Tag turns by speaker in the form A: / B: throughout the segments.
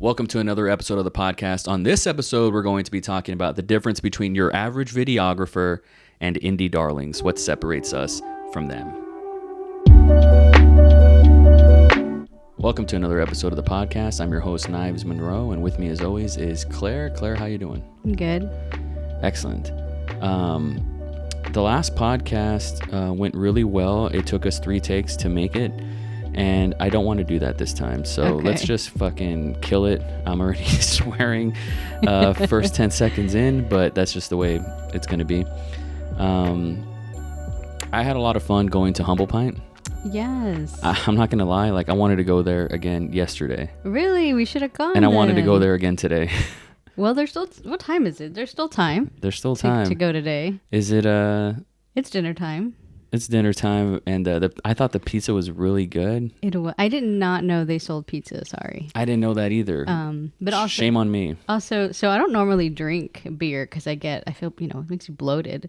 A: Welcome to another episode of the podcast. On this episode, we're going to be talking about the difference between your average videographer and indie darlings, what separates us from them. Welcome to another episode of the podcast. I'm your host, Knives Monroe, and with me as always is Claire. Claire, how you doing?
B: I'm good.
A: Excellent. The last podcast went really well. It took us 3 takes to make it. And I don't want to do that this time. So Let's just fucking kill it. I'm already swearing first 10 seconds in, but that's just the way it's going to be. I had a lot of fun going to Humble Pint.
B: Yes.
A: I'm not going to lie. Like, I wanted to go there again yesterday.
B: Really? We should have gone.
A: And I wanted to go there again today.
B: Well, there's still, what time is it? There's still time.
A: There's still time.
B: To go today.
A: Is it,
B: It's dinner time.
A: It's dinner time, and I thought the pizza was really good.
B: I did not know they sold pizza. Sorry.
A: I didn't know that either.
B: But also,
A: shame on me.
B: Also, so I don't normally drink beer because I feel it makes you bloated,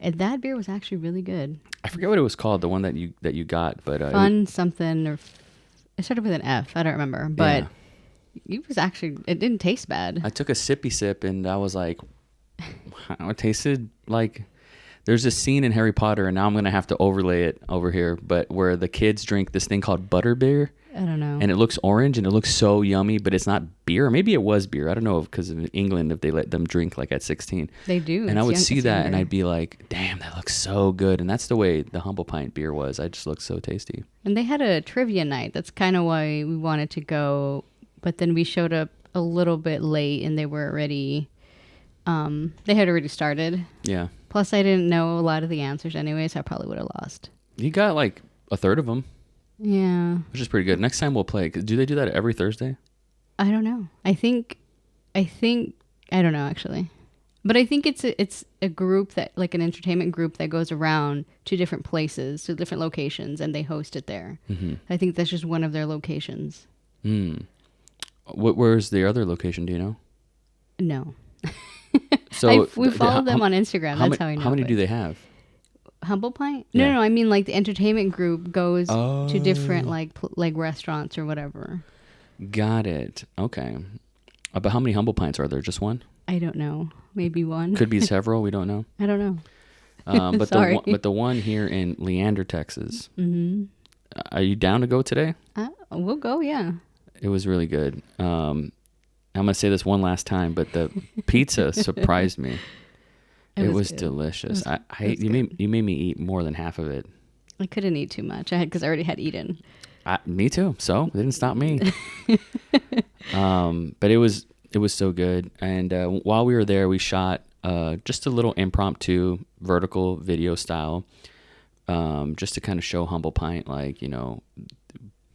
B: and that beer was actually really good.
A: I forget what it was called, the one that you got, but
B: it started with an F. I don't remember, but it didn't taste bad.
A: I took a sippy sip, and I was like, it tasted like. There's a scene in Harry Potter, and now I'm going to have to overlay it over here, but where the kids drink this thing called butterbeer.
B: I don't know.
A: And it looks orange, and it looks so yummy, but it's not beer. Or maybe it was beer. I don't know, because of England, if they let them drink like at 16.
B: They do.
A: And I would see that, and I'd be like, damn, that looks so good. And that's the way the Humble Pint beer was. It just looked so tasty.
B: And they had a trivia night. That's kind of why we wanted to go, but then we showed up a little bit late, and they were already... they had already started.
A: Yeah.
B: Plus, I didn't know a lot of the answers anyway, so I probably would have lost.
A: You got like a third of them.
B: Yeah.
A: Which is pretty good. Next time we'll play. Do they do that every Thursday?
B: I don't know. I don't know actually. But I think it's a group that, like an entertainment group that goes around to different places, to different locations, and they host it there. Mm-hmm. I think that's just one of their locations.
A: Where's the other location? Do you know?
B: No.
A: So
B: we follow them on Instagram. That's how I know.
A: How many do they have?
B: Humble Pint?
A: Yeah.
B: No. I mean, like the entertainment group goes to different like restaurants or whatever.
A: Got it. Okay. But how many Humble Pints are there? Just one?
B: I don't know. Maybe one.
A: Could be several. We don't know.
B: I don't know.
A: But the one here in Leander, Texas. Mm-hmm. Are you down to go today?
B: We'll go. Yeah.
A: It was really good. I'm going to say this one last time, but the pizza surprised me. It was delicious. You made me eat more than half of it.
B: I couldn't eat too much. Because I already had eaten.
A: Me too. So it didn't stop me. But it was so good. And while we were there, we shot just a little impromptu vertical video style, just to kind of show Humble Pint, like,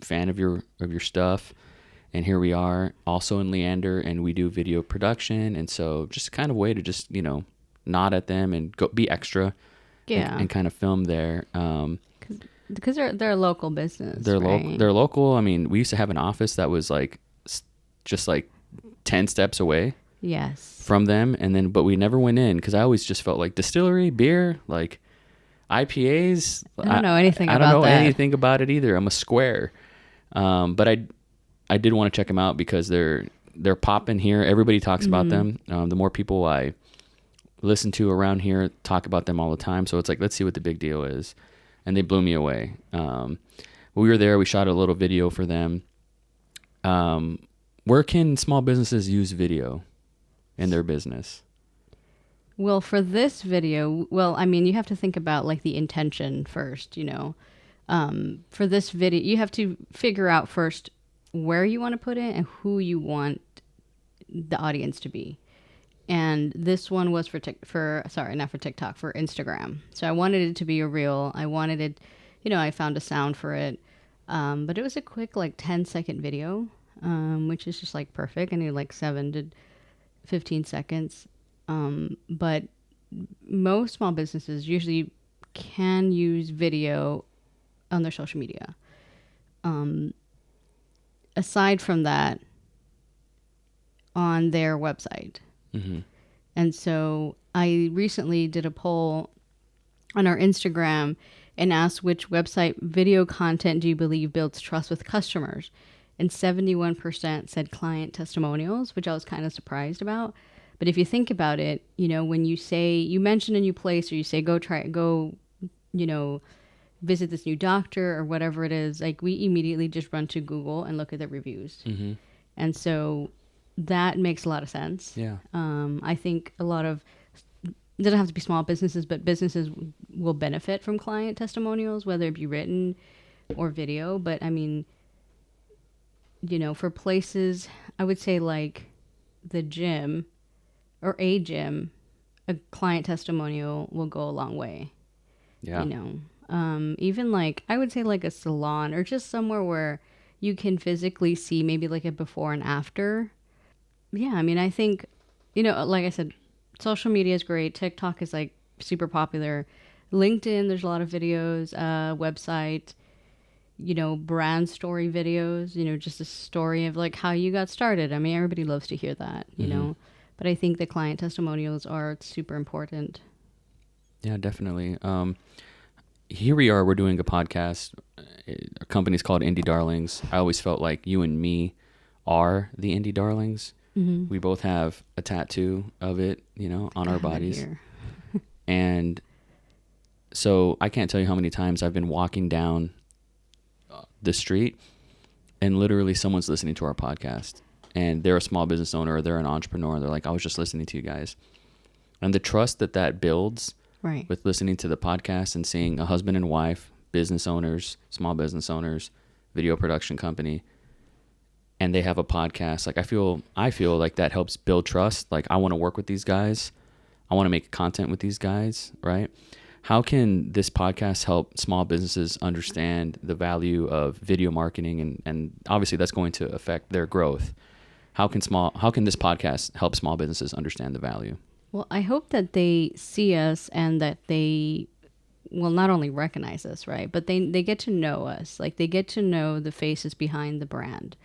A: fan of your stuff. And here we are also in Leander, and we do video production. And so just kind of way to just, nod at them and go be extra.
B: Yeah.
A: And kind of film there.
B: Because they're a local business.
A: They're
B: right?
A: They're local. I mean, we used to have an office that was like just like 10 steps away.
B: Yes.
A: From them. But we never went in because I always just felt like distillery, beer, like IPAs.
B: I don't know anything about that.
A: I don't know anything about it either. I'm a square. But I did want to check them out because they're popping here. Everybody talks about them. The more people I listen to around here talk about them all the time. So it's like, let's see what the big deal is. And they blew me away. We were there. We shot a little video for them. Where can small businesses use video in their business?
B: Well, for this video, you have to think about like the intention first, For this video, you have to figure out first where you want to put it and who you want the audience to be. And this one was for TikTok, for Instagram. So I wanted it to be a reel. I wanted it, I found a sound for it. But it was a quick like 10-second video, which is just like perfect. I need like 7 to 15 seconds. But most small businesses usually can use video on their social media. Aside from that, on their website. Mm-hmm. And so I recently did a poll on our Instagram and asked which website video content do you believe builds trust with customers? and 71% said client testimonials, which I was kind of surprised about. But if you think about it, when you mention a new place, or you say, go, you know, visit this new doctor or whatever it is, like we immediately just run to Google and look at the reviews.
A: Mm-hmm.
B: And so that makes a lot of sense.
A: Yeah.
B: I think a lot of, it doesn't have to be small businesses, but businesses will benefit from client testimonials, whether it be written or video. But I mean, for places, I would say like the gym or a gym, a client testimonial will go a long way.
A: Yeah.
B: Even like, I would say like a salon or just somewhere where you can physically see maybe like a before and after. Yeah, I mean, I think, like I said, social media is great. TikTok is like super popular. LinkedIn, there's a lot of videos, website, brand story videos, just a story of like how you got started. I mean, everybody loves to hear that, but I think the client testimonials are super important.
A: Yeah, definitely. Here we are, we're doing a podcast. Our company's called Indie Darlings. I always felt like you and me are the Indie Darlings.
B: Mm-hmm.
A: We both have a tattoo of it, on our bodies. And so I can't tell you how many times I've been walking down the street and literally someone's listening to our podcast, and they're a small business owner or they're an entrepreneur, and they're like, I was just listening to you guys. And the trust that builds
B: right
A: with listening to the podcast and seeing a husband and wife, business owners, small business owners, video production company, and they have a podcast. Like I feel like that helps build trust. Like I want to work with these guys. I want to make content with these guys, right? How can this podcast help small businesses understand the value of video marketing, and obviously that's going to affect their growth? How can this podcast help small businesses understand the value?
B: Well, I hope that they see us and that they will not only recognize us, right, but they get to know us. Like they get to know the faces behind the brand.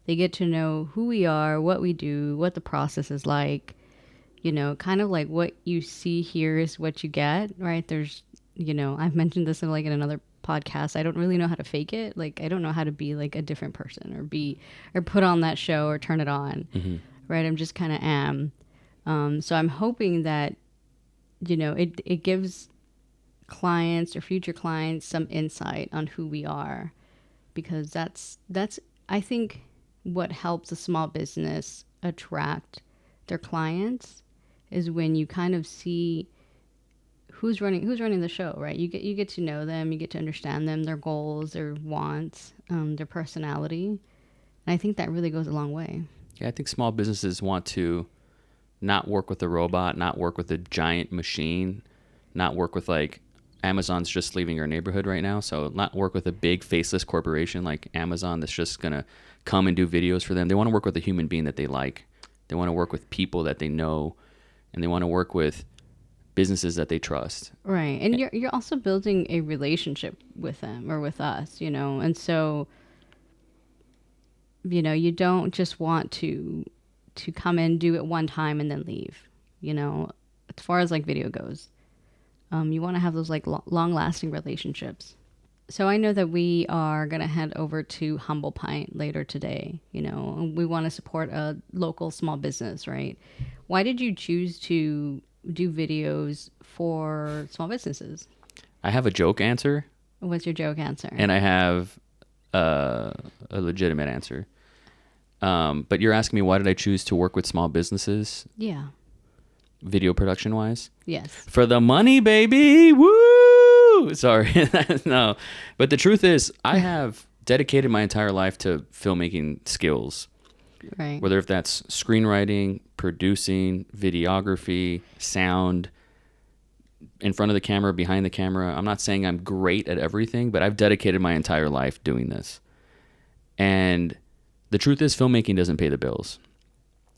B: They get to know who we are, what we do, what the process is like. Kind of like what you see here is what you get, right? There's, I've mentioned this in another podcast. I don't really know how to fake it. Like, I don't know how to be like a different person or put on that show or turn it on,
A: Mm-hmm.
B: right? I'm just kind of am. So I'm hoping that, it gives clients or future clients some insight on who we are, because that's, I think, what helps a small business attract their clients is when you kind of see who's running the show, right? You get to know them, you get to understand them, their goals, their wants, their personality. And I think that really goes a long way.
A: Yeah, I think small businesses want to not work with a robot, not work with a giant machine, not work with like Amazon's just leaving your neighborhood right now. So not work with a big faceless corporation like Amazon that's just going to come and do videos for them. They want to work with a human being that they like. They want to work with people that they know, and they want to work with businesses that they trust.
B: Right. And you're also building a relationship with them or with us, And so, you don't just want to come in, do it one time and then leave, as far as like video goes. You want to have those like long lasting relationships. So I know that we are going to head over to Humble Pint later today. We want to support a local small business, right? Why did you choose to do videos for small businesses?
A: I have a joke answer.
B: What's your joke answer?
A: And I have a legitimate answer. But you're asking me, why did I choose to work with small businesses?
B: Yeah.
A: Video production wise?
B: Yes.
A: For the money, baby. Woo! Sorry. No. But the truth is, I have dedicated my entire life to filmmaking skills.
B: Right.
A: Whether if that's screenwriting, producing, videography, sound, in front of the camera, behind the camera. I'm not saying I'm great at everything, but I've dedicated my entire life doing this. And the truth is, filmmaking doesn't pay the bills.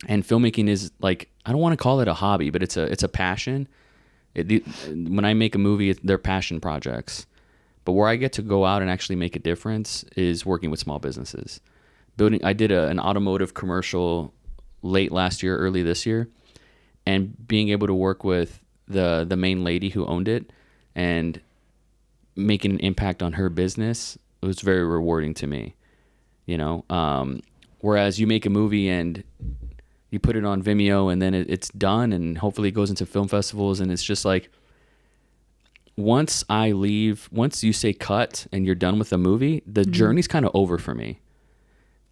A: And filmmaking is like, I don't want to call it a hobby, but it's a passion. When I make a movie, they're passion projects. But where I get to go out and actually make a difference is working with small businesses. I did an automotive commercial late last year, early this year, and being able to work with the main lady who owned it and making an impact on her business, it was very rewarding to me. you know. Whereas you make a movie and you put it on Vimeo and then it's done, and hopefully it goes into film festivals, and it's just like, once you say cut and you're done with the movie, the journey's kind of over for me.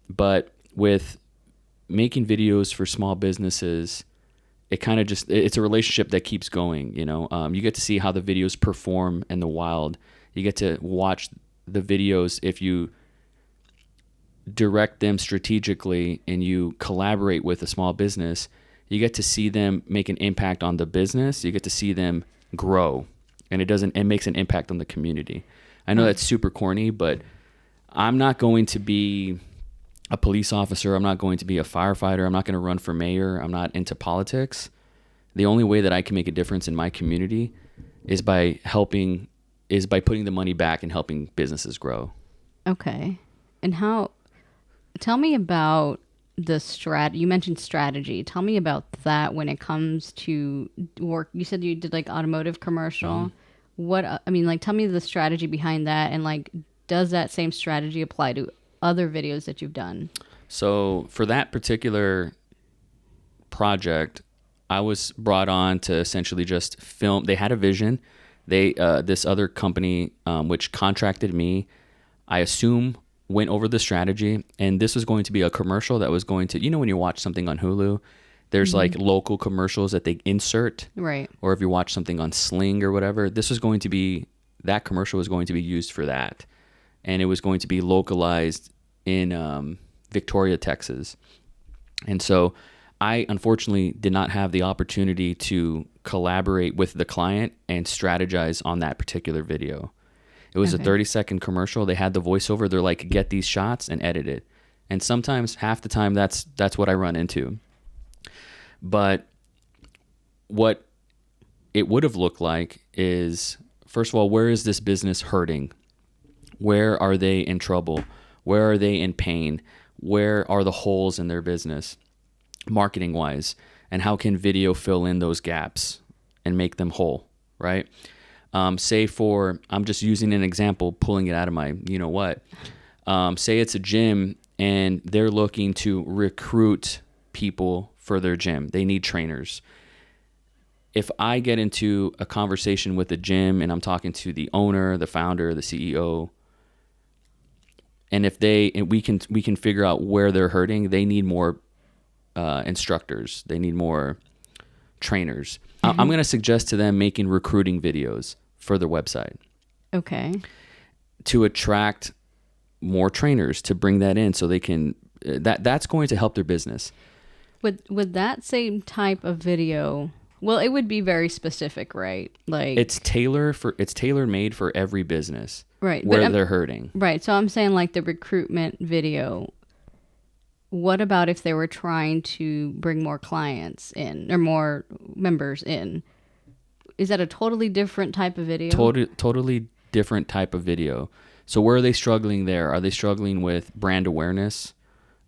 A: But with making videos for small businesses, it kind of just, it's a relationship that keeps going, you know. You get to see how the videos perform in the wild. You get to watch the videos if you direct them strategically and you collaborate with a small business. You get to see them make an impact on the business. You get to see them grow, and it makes an impact on the community. I know that's super corny, but I'm not going to be a police officer. I'm not going to be a firefighter. I'm not going to run for mayor. I'm not into politics. The only way that I can make a difference in my community is by putting the money back and helping businesses grow. Okay.
B: And tell me about you mentioned strategy. Tell me about that when it comes to work. You said you did like automotive commercial. Tell me the strategy behind that, and like, does that same strategy apply to other videos that you've done?
A: So for that particular project, I was brought on to essentially just film. They had a vision. This other company, which contracted me, I assume went over the strategy, and this was going to be a commercial that was going to, you know, when you watch something on Hulu, there's like local commercials that they insert,
B: right? Or
A: if you watch something on Sling or whatever, that commercial was going to be used for that. And it was going to be localized in Victoria, Texas. And so I unfortunately did not have the opportunity to collaborate with the client and strategize on that particular video. It was a 30-second commercial. They had the voiceover. They're like, get these shots and edit it. And sometimes, half the time, that's what I run into. But what it would have looked like is, first of all, where is this business hurting? Where are they in trouble? Where are they in pain? Where are the holes in their business, marketing-wise? And how can video fill in those gaps and make them whole, right? I'm just using an example, pulling it out of my you-know-what. Say it's a gym, and they're looking to recruit people for their gym. They need trainers. If I get into a conversation with the gym and I'm talking to the owner, the founder, the CEO, and we can figure out where they're hurting, they need more instructors. They need more trainers. I'm going to suggest to them making recruiting videos for their website.
B: Okay.
A: To attract more trainers, to bring that in so they can, that's going to help their business.
B: Would that same type of video, well, it would be very specific, right? Like, it's tailor-made for every business, right?
A: Where they're hurting,
B: right? So I'm saying, like, the recruitment video. What about if they were trying to bring more clients in or more members in? Is that a totally different type of video?
A: Totally different type of video. So where are they struggling there? Are they struggling with brand awareness?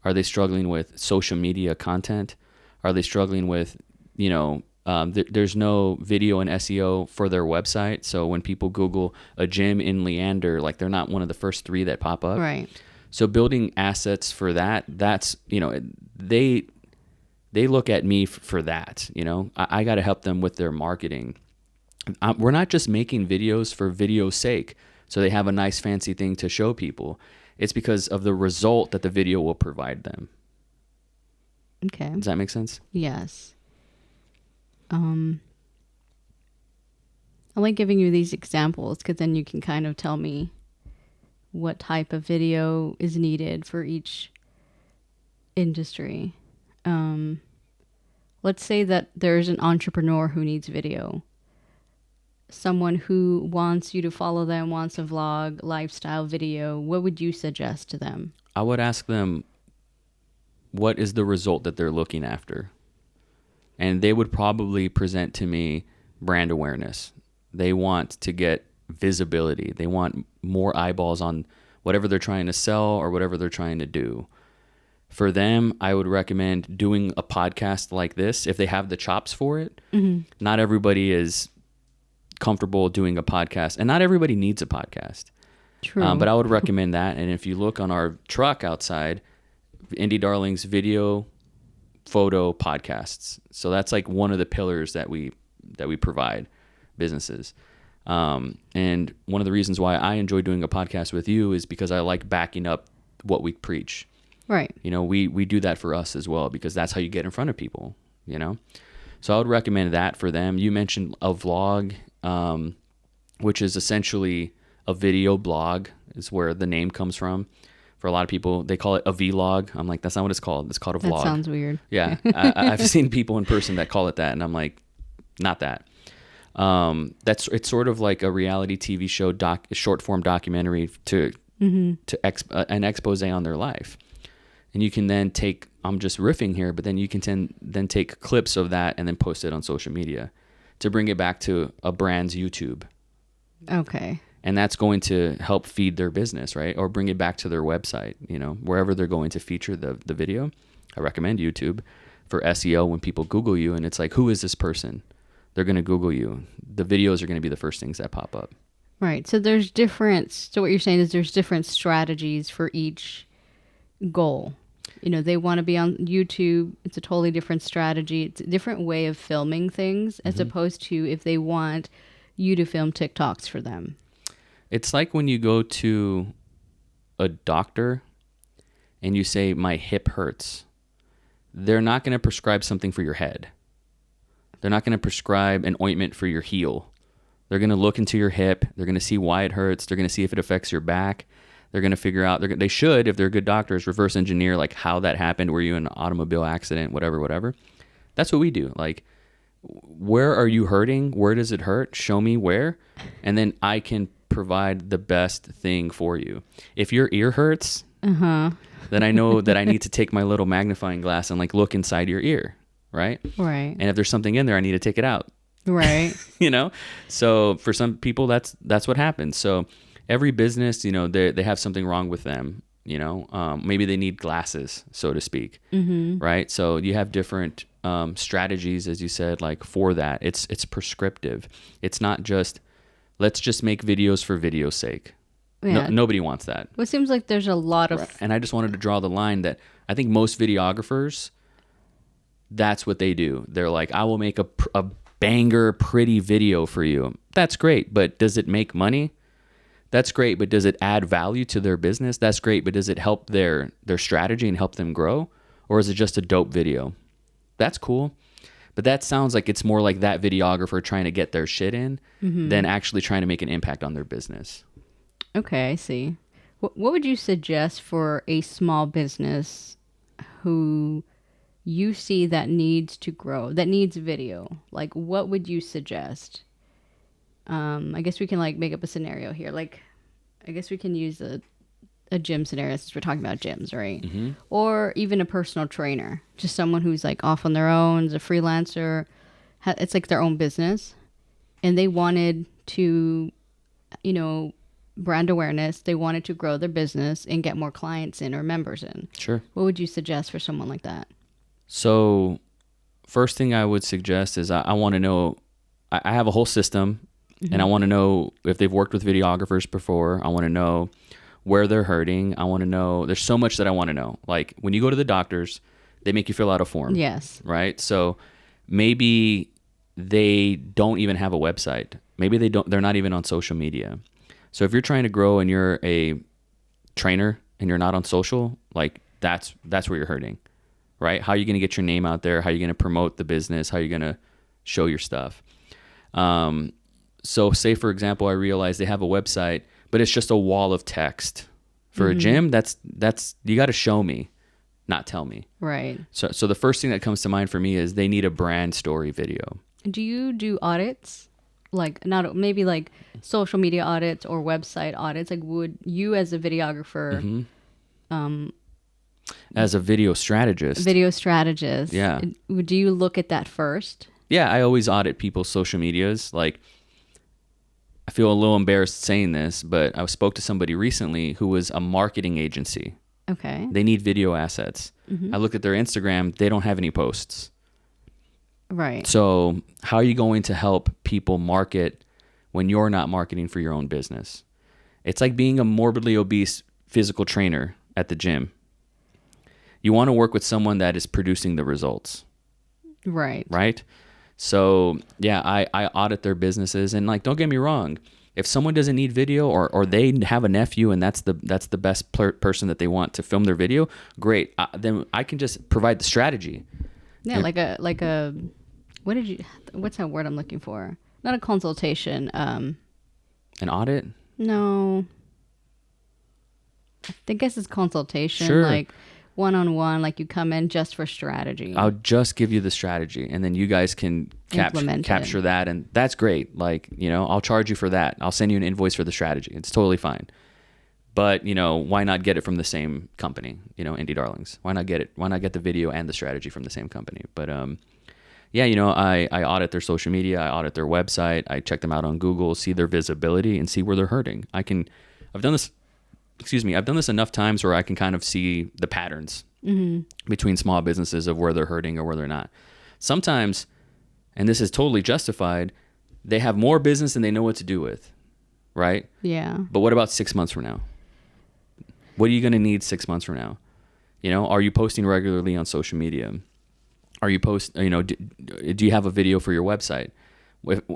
A: Are they struggling with social media content? Are they struggling with, there's no video and SEO for their website. So when people Google a gym in Leander, like, they're not one of the first 3 that pop up.
B: Right.
A: So building assets for that's, they look at me for that, I got to help them with their marketing. We're not just making videos for video's sake, so they have a nice fancy thing to show people. It's because of the result that the video will provide them.
B: Okay.
A: Does that make sense?
B: Yes. I like giving you these examples because then you can kind of tell me what type of video is needed for each industry. Let's say that there's an entrepreneur who needs video. Someone who wants you to follow them, wants a vlog, lifestyle video. What would you suggest to them?
A: I would ask them, what is the result that they're looking after? And they would probably present to me brand awareness. They want to get visibility. They want more eyeballs on whatever they're trying to sell or whatever they're trying to do. For them, I would recommend doing a podcast like this if they have the chops for it. Mm-hmm. Not everybody is comfortable doing a podcast, and not everybody needs a podcast.
B: True.
A: But I would recommend that. And if you look on our truck outside, Indie Darlings video, photo, podcasts. So that's like one of the pillars that we provide businesses. And one of the reasons why I enjoy doing a podcast with you is because I like backing up what we preach.
B: Right.
A: You know, we do that for us as well, because that's how you get in front of people, you know? So I would recommend that for them. You mentioned a vlog, which is essentially a video blog, is where the name comes from. For a lot of people, they call it a vlog. I'm like, that's not what it's called. It's called a vlog.
B: That sounds weird.
A: Yeah. I've seen people in person that call it that, and I'm like, not that. It's sort of like a reality TV show, short form documentary to an expose on their life. And you can then take, I'm just riffing here, but then you can then take clips of that and then post it on social media to bring it back to a brand's YouTube.
B: Okay.
A: And that's going to help feed their business, right? Or bring it back to their website, you know, wherever they're going to feature the video. I recommend YouTube for SEO. When people Google you and it's like, who is this person? They're going to Google you. The videos are going to be the first things that pop up.
B: Right. So what you're saying is there's different strategies for each goal. You know, they want to be on YouTube. It's a totally different strategy. It's a different way of filming things as opposed to if they want you to film TikToks for them.
A: It's like when you go to a doctor and you say, my hip hurts. They're not going to prescribe something for your head. They're not going to prescribe an ointment for your heel. They're going to look into your hip. They're going to see why it hurts. They're going to see if it affects your back. They're going to figure out, they should, if they're good doctors, reverse engineer like how that happened. Were you in an automobile accident, whatever. That's what we do. Like, where are you hurting? Where does it hurt? Show me where. And then I can provide the best thing for you. If your ear hurts, then I know that I need to take my little magnifying glass and like look inside your ear, right?
B: Right.
A: And if there's something in there, I need to take it out.
B: Right.
A: You know? So for some people, that's what happens. So every business, you know, they have something wrong with them, you know? Maybe they need glasses, so to speak, right? So you have different strategies, as you said, like for that. It's prescriptive. It's not just, let's just make videos for video's sake.
B: Yeah.
A: Nobody wants that.
B: Well, it seems like there's a lot of...
A: Right. And I just wanted to draw the line that I think most videographers, that's what they do. They're like, I will make a banger, pretty video for you. That's great, but does it make money? That's great, but does it add value to their business? That's great, but does it help their strategy and help them grow? Or is it just a dope video? That's cool. But that sounds like it's more like that videographer trying to get their shit in than actually trying to make an impact on their business.
B: Okay, I see. What would you suggest for a small business who you see that needs to grow, that needs video? Like, what would you suggest? I guess we can like make up a scenario here. Like, I guess we can use a gym scenario since we're talking about gyms, right? Or even a personal trainer, just someone who's like off on their own, is a freelancer. It's like their own business, and they wanted to, you know, brand awareness. They wanted to grow their business and get more clients in or members in.
A: Sure.
B: What would you suggest for someone like that?
A: So first thing I would suggest is I want to know, I have a whole system and I want to know if they've worked with videographers before. I want to know where they're hurting. I want to know, there's so much that I want to know. Like when you go to the doctors, they make you fill out a form.
B: Yes.
A: Right? So maybe they don't even have a website. Maybe they're not even on social media. So if you're trying to grow and you're a trainer and you're not on social, like that's where you're hurting, right? How are you going to get your name out there? How are you going to promote the business? How are you going to show your stuff? So say, for example, I realize they have a website, but it's just a wall of text. For a gym, that's you got to show me, not tell me.
B: Right.
A: So the first thing that comes to mind for me is they need a brand story video.
B: Do you do audits? Like not maybe like social media audits or website audits? Like would you as a videographer,
A: as a video strategist,
B: yeah, do you look at that first?
A: Yeah, I always audit people's social medias. Like, I feel a little embarrassed saying this, but I spoke to somebody recently who was a marketing agency.
B: Okay.
A: They need video assets. I looked at their Instagram. They don't have any posts.
B: Right.
A: So how are you going to help people market when you're not marketing for your own business? It's like being a morbidly obese physical trainer at the gym. You want to work with someone that is producing the results.
B: Right.
A: Right? So yeah, I audit their businesses, and like, don't get me wrong, if someone doesn't need video, or they have a nephew and that's the best person that they want to film their video, great. Then I can just provide the strategy.
B: Yeah,
A: And-
B: like a what's that word I'm looking for? Not a consultation.
A: An audit?
B: No. I guess it's consultation.
A: Sure.
B: Like one-on-one, like you come in just for strategy.
A: I'll just give you the strategy, and then you guys can
B: Implement it.
A: capture that, and that's great. Like, I'll charge you for that. I'll send you an invoice for the strategy. It's totally fine. But, why not get it from the same company? Indie Darlings. Why not get it? Why not get the video and the strategy from the same company? But yeah, I audit their social media, I audit their website, I check them out on Google, see their visibility, and see where they're hurting. I've done this enough times where I can kind of see the patterns between small businesses of where they're hurting or where they're not. Sometimes, and this is totally justified, they have more business than they know what to do with, right?
B: Yeah.
A: But what about 6 months from now? What are you going to need 6 months from now? Are you posting regularly on social media? Are you do you have a video for your website?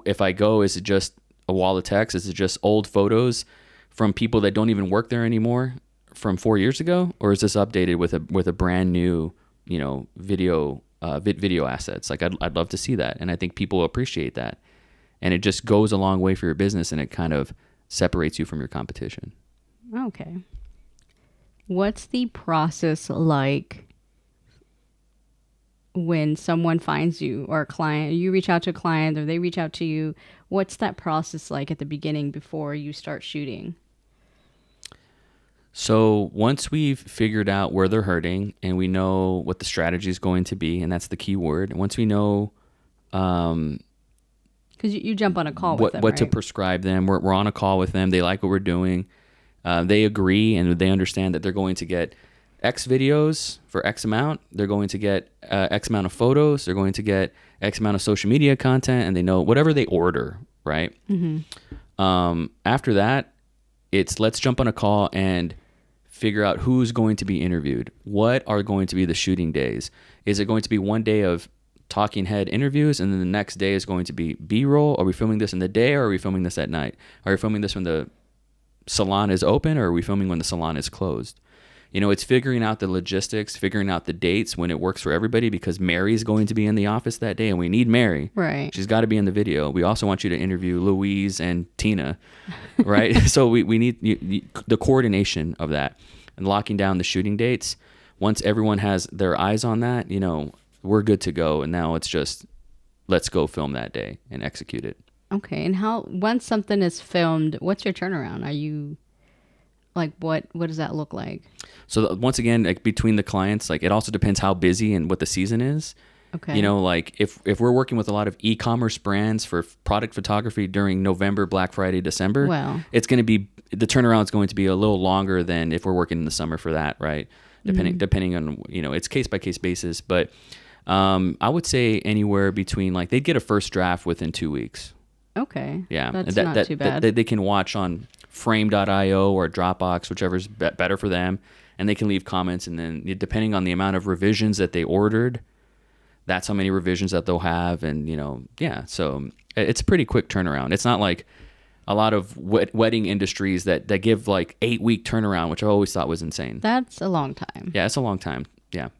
A: If I go, is it just a wall of text? Is it just old photos from people that don't even work there anymore from 4 years ago? Or is this updated with a brand new, video assets? Like, I'd love to see that. And I think people appreciate that. And it just goes a long way for your business, and it kind of separates you from your competition.
B: Okay. What's the process like when someone finds you, or a client, you reach out to a client or they reach out to you? What's that process like at the beginning before you start shooting?
A: So once we've figured out where they're hurting and we know what the strategy is going to be, and that's the key word, once we know
B: Because you jump on a call with them,
A: what
B: right?
A: to prescribe them, we're on a call with them, they like what we're doing, they agree, and they understand that they're going to get X videos for X amount, they're going to get X amount of photos, they're going to get X amount of social media content, and they know whatever they order, right? After that, it's let's jump on a call and figure out who's going to be interviewed. What are going to be the shooting days? Is it going to be one day of talking head interviews, and then the next day is going to be B-roll? Are we filming this in the day, or are we filming this at night? Are we filming this when the salon is open, or are we filming when the salon is closed? It's figuring out the logistics, figuring out the dates when it works for everybody, because Mary's going to be in the office that day, and we need Mary.
B: Right.
A: She's got to be in the video. We also want you to interview Louise and Tina, right? So we need the coordination of that and locking down the shooting dates. Once everyone has their eyes on that, we're good to go. And now it's just, let's go film that day and execute it.
B: Okay. And once something is filmed, what's your turnaround? Are you like, what does that look like?
A: So once again, like between the clients, like it also depends how busy and what the season is.
B: Okay.
A: Like if we're working with a lot of e-commerce brands for product photography during November, Black Friday, December, it's going to be, the turnaround is going to be a little longer than if we're working in the summer for that, right? Depending on, it's case by case basis. But I would say anywhere between, like, they'd get a first draft within 2 weeks.
B: Okay.
A: Yeah.
B: That's not too bad.
A: They can watch on frame.io or Dropbox, whichever's better for them. And they can leave comments, and then depending on the amount of revisions that they ordered, that's how many revisions that they'll have. And, so it's a pretty quick turnaround. It's not like a lot of wedding industries that give like 8-week turnaround, which I always thought was insane.
B: That's a long time.
A: Yeah, it's a long time. Yeah.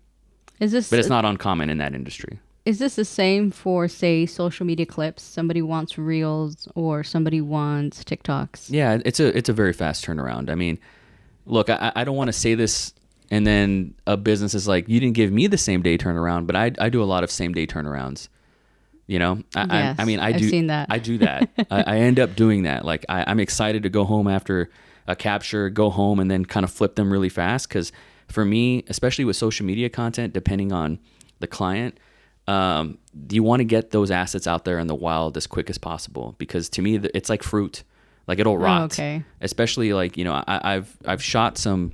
B: But
A: it's not uncommon in that industry.
B: Is this the same for, say, social media clips? Somebody wants Reels or somebody wants TikToks.
A: Yeah, it's a very fast turnaround. I mean, look, I don't want to say this and then a business is like, you didn't give me the same day turnaround, but I do a lot of same day turnarounds.
B: Yes,
A: I've
B: seen that.
A: I do that. I end up doing that. Like I'm excited to go home after a capture, go home and then kind of flip them really fast. Because for me, especially with social media content, depending on the client, you want to get those assets out there in the wild as quick as possible. Because to me, it's like fruit. Like it'll rot.
B: Oh, okay.
A: Especially like, I've shot some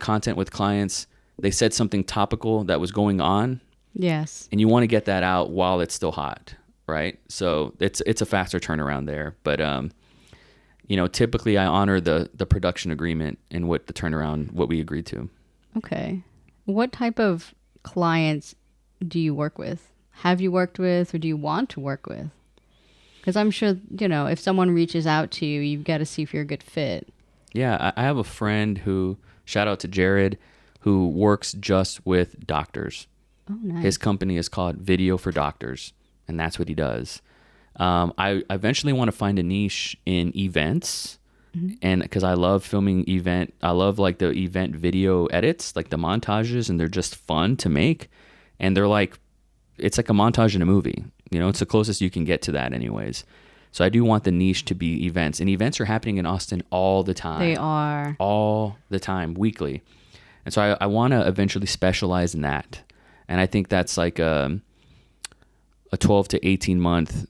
A: content with clients. They said something topical that was going on.
B: Yes.
A: And you want to get that out while it's still hot, right? So it's a faster turnaround there. But typically I honor the production agreement and what we agreed to.
B: Okay. What type of clients do you work with? Have you worked with, or do you want to work with? Because I'm sure, if someone reaches out to you, you've got to see if you're a good fit.
A: Yeah, I have a friend who, shout out to Jared, who works just with doctors.
B: Oh, nice.
A: His company is called Video for Doctors, and that's what he does. I eventually want to find a niche in events, and because I love filming I love like the event video edits, like the montages, and they're just fun to make, and they're like, it's like a montage in a movie. It's the closest you can get to that, anyways. So I do want the niche to be events, and events are happening in Austin all the time.
B: They are
A: all the time, weekly, and so I want to eventually specialize in that. And I think that's like a 12 to 18 month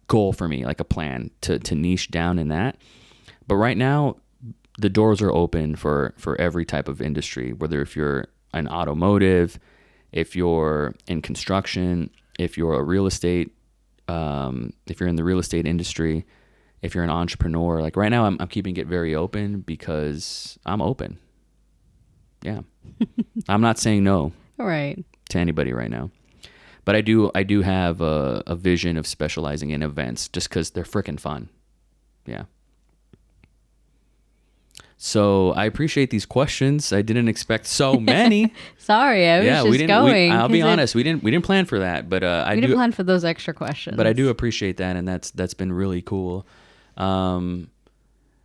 A: goal for me, like a plan to niche down in that. But right now, the doors are open for every type of industry, whether if you're an automotive, if you're in construction, if you're a real estate, if you're in the real estate industry, if you're an entrepreneur. Like right now, I'm keeping it very open because I'm open. Yeah. I'm not saying no
B: all right
A: to anybody right now, but I do have a vision of specializing in events just because they're freaking fun. Yeah. So I appreciate these questions. I didn't expect so many.
B: Sorry, I was just going.
A: I'll be honest, we didn't plan for that, but
B: we didn't plan for those extra questions.
A: But I do appreciate that, and that's been really cool.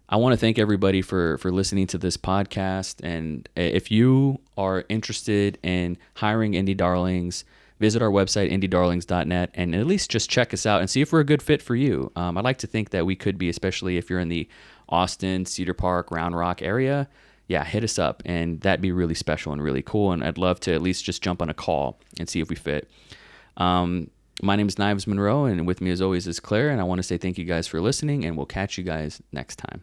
A: I want to thank everybody for listening to this podcast. And if you are interested in hiring indie darlings, visit our website, indiedarlings.net, and at least just check us out and see if we're a good fit for you. I'd like to think that we could be, especially if you're in the Austin, Cedar Park, Round Rock area. Yeah, hit us up, and that'd be really special and really cool. And I'd love to at least just jump on a call and see if we fit. My name is Knives Monroe, and with me as always is Claire, and I want to say thank you guys for listening, and we'll catch you guys next time.